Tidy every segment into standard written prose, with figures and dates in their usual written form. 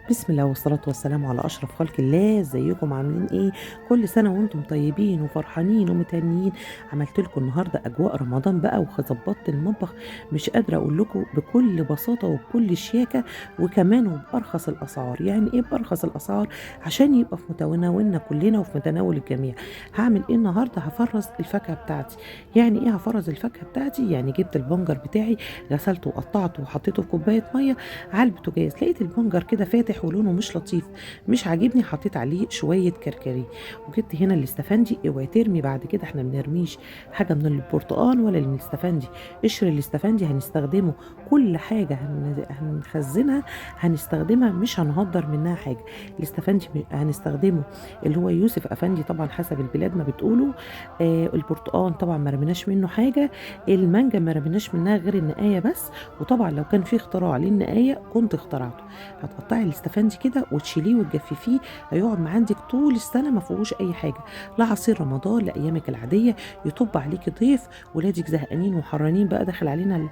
بسم الله والصلاة والسلام على أشرف خلق الله. ازيكم عاملين ايه؟ كل سنة وانتم طيبين وفرحانين ومتهنيين. عملت لكم النهاردة أجواء رمضان بقى وظبطت المطبخ. مش قادرة أقول لكم بكل بساطة وبكل شياكة وكمان وبأرخص الأسعار. يعني ايه بأرخص الأسعار؟ عشان يبقى في متناولنا كلنا وفي متناول الجميع. هعمل ايه النهاردة؟ هفرز الفاكهة بتاعتي. يعني ايه هفرز الفاكهة بتاعتي؟ يعني جبت البنجر بتاعي، غسلته وقطعته وحطيته في كوباية مية على البوتاجاز. لقيت البنجر كده فاتح ولونه مش لطيف، مش عاجبني، حطيت عليه شويه كركديه. وجبت هنا الاستفندي. اوعي ترمي بعد كده، احنا ما بنرميش حاجه من البرتقال ولا من الاستفندي. قشر الاستفندي هنستخدمه، كل حاجه هنخزنها هنستخدمها، مش هنهدر منها حاجه. الاستفندي هنستخدمه اللي هو يوسف افندي طبعا حسب البلاد ما بتقولوا. البرتقال طبعا ما رميناش منه حاجه. المانجا ما رميناش منها غير النقايه بس. وطبعا لو كان في اختراع للنقايه كنت اخترعته. هتقطعي الاستفندي كده وتشيليه وتجففيه، هيقعد ما عندك طول السنه ما فيهوش اي حاجه، لا عصير رمضان لا ايامك العاديه. يطب عليكي ضيف، ولادك زهقانين وحرانين بقى، داخل علينا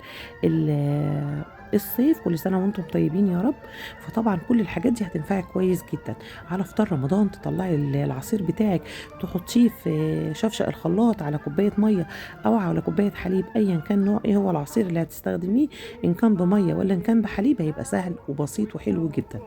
الصيف، كل سنه وانتم طيبين يا رب. فطبعا كل الحاجات دي هتنفعك كويس جدا على فطار رمضان. تطلعي العصير بتاعك، تحطيه في شفشق الخلاط على كوبايه ميه او على كوبايه حليب، ايا كان نوع ايه هو العصير اللي هتستخدميه، ان كان بميه ولا ان كان بحليب، هيبقى سهل وبسيط وحلو جدا.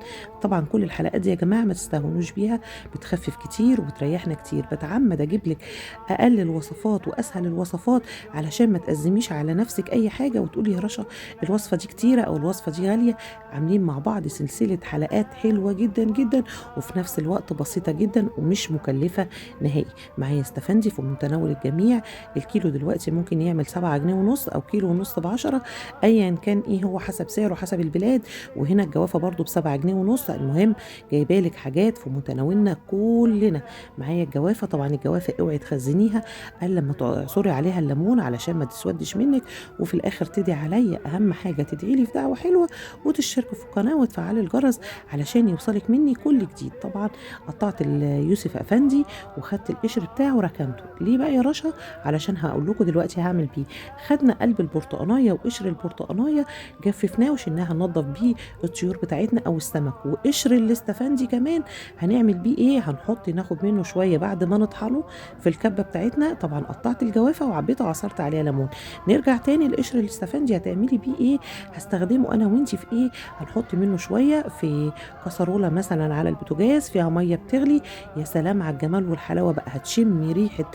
طبعا كل الحلقات دي يا جماعه ما تستهونوش بيها، بتخفف كتير وبتريحنا كتير. بتعمد اجيب لك اقل الوصفات واسهل الوصفات علشان ما تأزميش على نفسك اي حاجه وتقولي يا رشا الوصفه دي كتيره او الوصفه دي غاليه. عاملين مع بعض سلسله حلقات حلوه جدا جدا، وفي نفس الوقت بسيطه جدا ومش مكلفه نهائي. معايا استفندي في متناول الجميع. الكيلو دلوقتي ممكن يعمل 7 جنيه ونص او كيلو ونص ب10، ايا كان ايه هو حسب سعره حسب البلاد. وهنا الجوافه برضو ب7 جنيه ونص. المهم جايبالك حاجات في متناولنا كلنا. معايا الجوافه. طبعا الجوافه اوعي تخزنيها الا لما تعصري عليها الليمون علشان ما تسودش منك. وفي الاخر تدعي عليا، اهم حاجه تدعي لي في دعوه حلوه وتشتركوا في القناه وتفعلي الجرس علشان يوصلك مني كل جديد. طبعا قطعت اليوسف افندي وخدت القشر بتاعه وركنته. ليه بقى يا رشا؟ علشان هقول لكم دلوقتي هعمل بيه. خدنا قلب البرتقانيه وقشر البرتقانيه، جففناه وشلناه هننضف بيه الطيور بتاعتنا او السمك. وقشر الاستفندي كمان هنعمل بيه ايه؟ ناخد منه شويه بعد ما نطحنه في الكبه بتاعتنا. طبعا قطعت الجوافه وعبيتها وعصرت عليها ليمون. نرجع تاني لقشر الاستفندي، هتعملي بيه ايه؟ هستخدمه انا وانتي في ايه؟ هنحط منه شويه في كسرونه مثلا على البوتاجاز فيها ميه بتغلي. يا سلام على الجمال والحلاوه بقى، هتشمي ريحه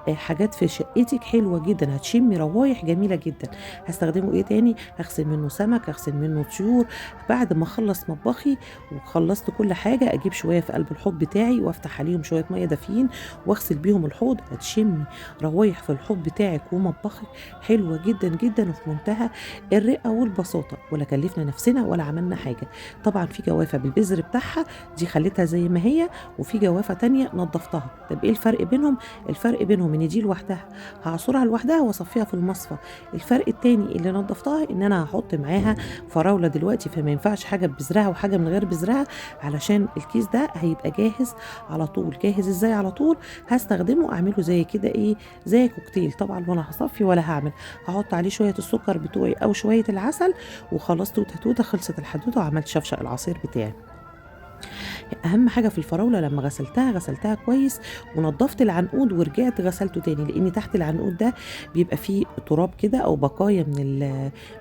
حاجات في شقتك حلوه جدا، هتشمي روايح جميله جدا. هستخدمه ايه تاني؟ هغسل منه سمك، هغسل منه طيور. بعد ما اخلص مطبخي وخلصت كل حاجه، اجيب شويه في قلب الحوض بتاعي وافتح عليهم شويه ميه دافيين واغسل بيهم الحوض. هتشمي روايح في الحوض بتاعك ومطبخك حلوه جدا جدا وفي منتهى الرقه والبساطه، ولا كلفنا نفسنا ولا عملنا حاجه. طبعا في جوافه بالبذر بتاعها دي خليتها زي ما هي، وفي جوافه تانية نضفتها. طب ايه الفرق بينهم؟ الفرق بينهم ان دي لوحدها هعصرها لوحدها واصفيها في المصفى. الفرق التاني اللي نضفتها ان انا هحط معاها فراوله دلوقتي، فما ينفعش حاجه ببذرها وحاجه من غير بذرها، علشان الكيس ده هيبقى جاهز على طول. جاهز ازاي على طول؟ هستخدمه اعمله زي كده ايه، زي كوكتيل طبعا، ولا هصفي ولا هعمل. هحط عليه شويه السكر بتوعي او شويه العسل وخلاص، توته توته خلصت الحدوته وعملت شفشق العصير بتاعي. اهم حاجه في الفراوله لما غسلتها كويس ونضفت العنقود ورجعت غسلته تاني، لان تحت العنقود ده بيبقى فيه تراب كده او بقايا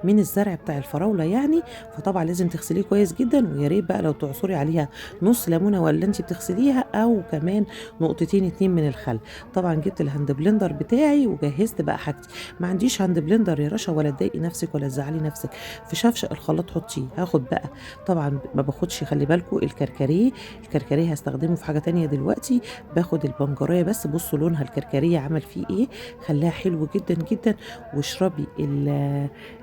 من الزرع بتاع الفراوله يعني. فطبعا لازم تغسليه كويس جدا، ويا ريت بقى لو تعصري عليها نص ليمونه ولا انت بتغسليها، او كمان نقطتين اتنين من الخل. طبعا جبت الهاند بلندر بتاعي وجهزت بقى حاجتي. ما عنديش هاند بلندر يا رشا، ولا تضايقي نفسك ولا تزعلي نفسك، في شفشق الخلاط حطيه. هاخد بقى، طبعا ما باخدش، خلي بالكم الكركديه. الكركديه هستخدمه في حاجه تانية دلوقتي. باخد البنجريه بس، بصوا لونها الكركديه عمل فيه ايه، خلاها حلو جدا جدا. واشربي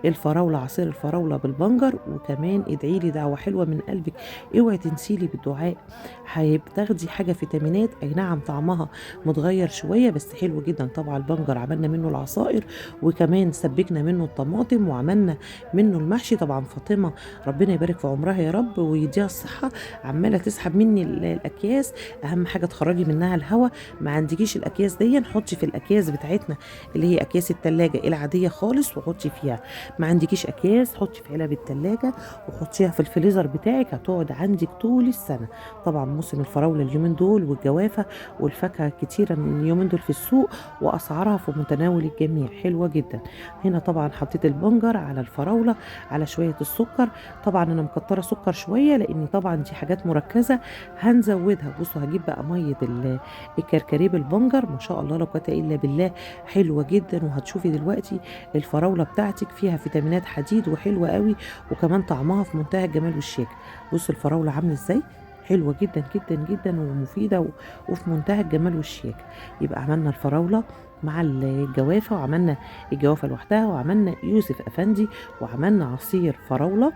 الفراوله، عصير الفراوله بالبنجر، وكمان ادعي لي دعوه حلوه من قلبك. اوعي تنسيلي بالدعاء. هتاخدي حاجه فيتامينات، اي نعم طعمها متغير شويه بس حلو جدا. طبعا البنجر عملنا منه العصائر، وكمان سبكنا منه الطماطم وعملنا منه المحشي. طبعا فاطمه ربنا يبارك في عمرها يا رب ويديها الصحه، عماله تسحب تسحب مني الاكياس. اهم حاجه تخرجي منها الهواء. ما عندكيش الاكياس دي، حطي في الاكياس بتاعتنا اللي هي اكياس التلاجة العاديه خالص وحطي فيها. ما عندكيش اكياس، حطي في علب التلاجة وحطيها في الفريزر بتاعك، هتقعد عندك طول السنه. طبعا موسم الفراوله اليومين دول والجوافه والفاكهه الكتيره من اليومين دول في السوق، واسعارها في متناول الجميع حلوه جدا. هنا طبعا حطيت البنجر على الفراوله على شويه السكر. طبعا انا مكتره سكر شويه لان طبعا دي حاجات مركزه هنزودها. بصوا هجيب بقى ميه الكركديه بالبنجر، ما شاء الله لا قوه الا بالله، حلوه جدا. وهتشوفي دلوقتي الفراوله بتاعتك فيها فيتامينات حديد وحلوه قوي، وكمان طعمها في منتهى الجمال والشياكه. بصوا الفراوله عامله ازاي، حلوه جدا جدا جدا ومفيده وفي منتهى الجمال والشياكه. يبقى عملنا الفراوله مع الجوافه، وعملنا الجوافه لوحدها، وعملنا يوسف افندي، وعملنا عصير فراوله.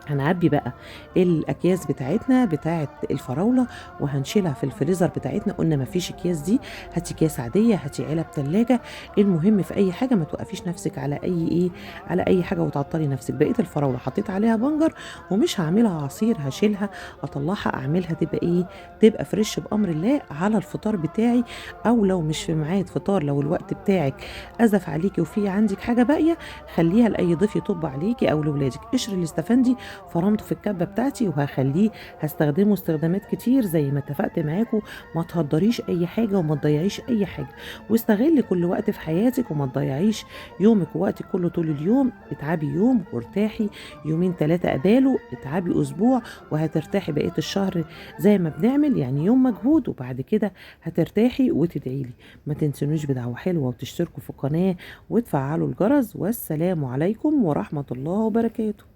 هنعبي بقى الاكياس بتاعتنا بتاعت الفراوله وهنشيلها في الفريزر بتاعتنا. قلنا ما فيش اكياس دي، هاتي اكياس عاديه، هاتي علب تلاجة. المهم في اي حاجه ما توقفيش نفسك على على اي حاجه وتعطلي نفسك. بقيه الفراوله حطيت عليها بنجر، ومش هعملها عصير، هشيلها اطلعها اعملها تبقى تبقى فريش بامر الله على الفطار بتاعي. او لو مش في ميعاد فطار، لو الوقت بتاعك ازف عليكي وفي عندك حاجه باقيه، خليها لاي ضيف يطب عليكي او لاولادك. قشر الاستفندي فرمته في الكبه بتاعتي وهخليه، هستخدمه استخدامات كتير زي ما اتفقت معاكم. ما تهدريش اي حاجه وما تضيعيش اي حاجه، واستغلي كل وقت في حياتك وما تضيعيش يومك ووقتك كله طول اليوم. اتعبي يوم وارتاحي، يومين ثلاثه قباله، اتعبي اسبوع وهترتاحي بقيه الشهر زي ما بنعمل، يعني يوم مجهود وبعد كده هترتاحي وتدعي لي. ما تنسونوش بدعوه حلوه وتشتركوا في القناه وتفعلوا الجرس. والسلام عليكم ورحمه الله وبركاته.